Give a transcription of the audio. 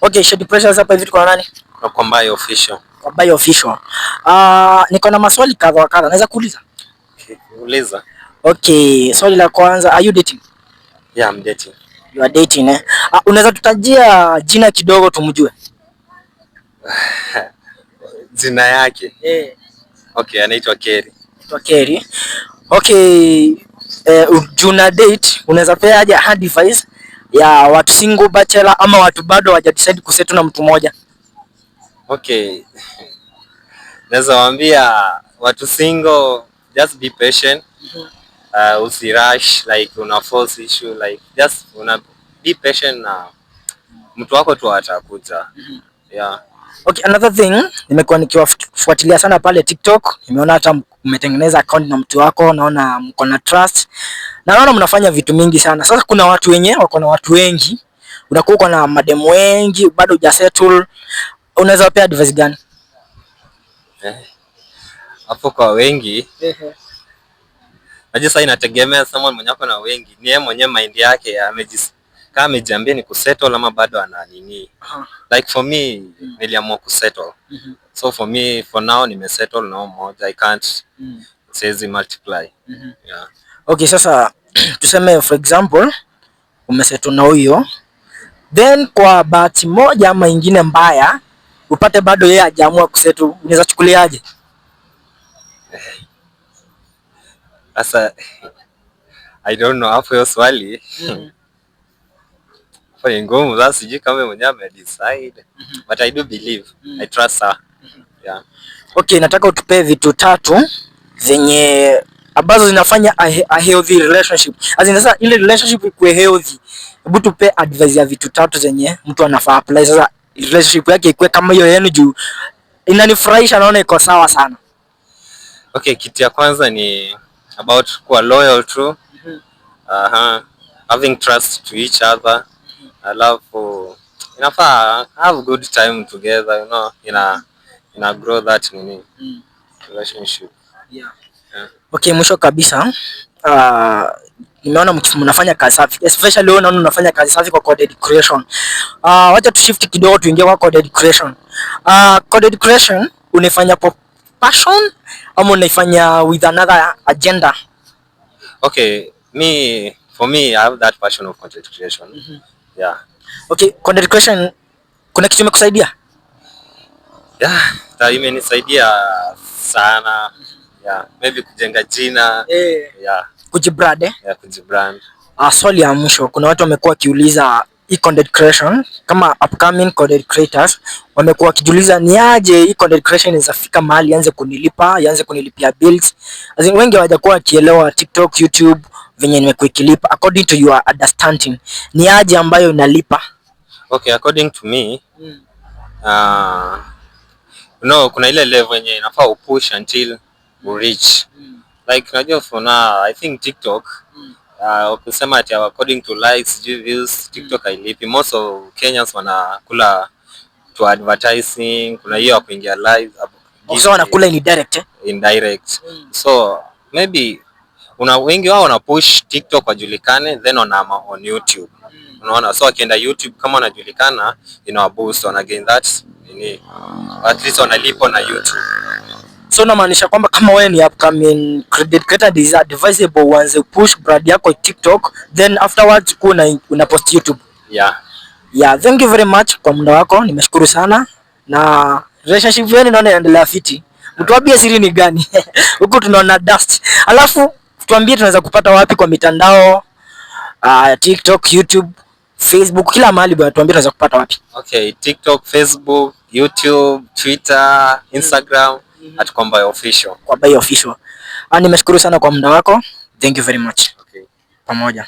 Okay, Shady Pressures hapa hivi tuko na nani? Kwa Mbayo Official. Kwa Mbayo Official. Niko na maswali kadha wa kadha. Naweza kuuliza? Okay, uliza. Okay, swali la kwanza, are you dating? Yeah, I'm dating. You are dating eh? Unaweza tutajia jina kidogo tumjue? Jina yake? Okay, anaitwa Kerry. Anaitwa Kerry. Okay, juna date, unaweza pea aje advice ya watu single bachelor ama watu bado hawajadecide kusettle na mtu mmoja? Okay. Naweza waambia watu single, just be patient. Usirush like una force issue, like just be patient na mtu wako tu atakuja. Yeah. Okay, another thing, nimekuwa nikiwafuatilia sana pale TikTok. Nimeona hata umetengeneza account na mtu wako, naona mko na trust. Na naona mnafanya vitu mingi sana. Sasa kuna watu wenye wako na watu wengi. Unakuwa uko na mademu wengi, bado hujasettle. Unaweza wapea advice gani? Hapo kwa wengi. Najua sasa inategemea someone mwenye ako na wengi. Ni yeye mwenyewe mind yake kama amejiambia ni kusettle ama bado ana nini. Like for me, niliamua kusettle. So for me, for now nimesettle no more. I can't say multiply. Yeah. Okay, sasa tuseme for example umesettle na huyo, then kwa bahati moja ama ingine mbaya upate bado yeye hajaamua kusettle, unaweza chukuliaje? Sasa I don't know hapo hiyo swali. Kwa ngumu sasa sijui kama mwenyewe ame decide. But I do believe. I trust her. Yeah. Okay, nataka utupe vitu tatu zenye ambazo zinafanya a healthy relationship. Sasa ile relationship ikuwe healthy. Hebu tupe advice ya vitu tatu zenye mtu anafaa apply sasa relationship yake ikuwe kama hiyo yenu juu inanifurahisha, naona iko sawa sana. Okay, kitu ya kwanza ni about kuwa loyal to having trust to each other. I love inafaa have good time together, you know, ina grow that relationship. Yeah. Okay, mwisho kabisa nimeona mnafanya kazi safi, especially wewe unaona unafanya kazi safi kwa content creation. Wacha tu shift kidogo tuingie kwa content creation. Content creation unafanya for passion ama unaifanya with another agenda? Okay, for me I have that passion of content creation. Yeah. Okay, content creation kuna kitu imekusaidia? Yeah, imenisaidia sana. Yeah, maybe kujenga jina. Yeah. Kujibrand Yeah, kujibrand. Swali ya mwisho, kuna watu wamekuwa wakiuliza hii content creation kama upcoming content creators wamekuwa wakijiuliza ni aje hii content creation inaweza fika mahali ianze kunilipia bills. Wengi hawajakuwa wakielewa TikTok, YouTube venye nimekuwa ikilipa. According to your understanding, ni aje ambayo inalipa? Okay, according to me, kuna ile level yenye inafaa upush until you reach. Like unajua for now, I think TikTok ukisema ati according to likes, views, TikTok hailipi. Most of Kenyans wanakula to advertising, kuna hiyo kuingia live. So wanakula indirect. So maybe wengi wao wana push TikTok wajulikane, then on YouTube. Unaona, so akienda YouTube kama wanajulikana, ina boost, wana gain that at least wanalipo na YouTube. So namaanisha kwamba kama wewe ni upcoming content creator, is advisable uanze push brand yako TikTok, then afterwards una post YouTube. Yeah, thank you very much kwa muda wako, nimeshukuru sana na relationship yenu naona inaendelea fiti. Mtuambie siri ni gani? Huko tunaona dust. Alafu tuambie tunaweza kupata wapi kwa mitandao, TikTok, YouTube, Facebook, kila mahali bwana, tuambie tunaweza kupata wapi? Okay, TikTok, Facebook, YouTube, Twitter, Instagram @Kwa Mbayo Official. Kwa Mbayo Official. Nimeshukuru sana kwa muda wako. Thank you very much. Okay. Pamoja.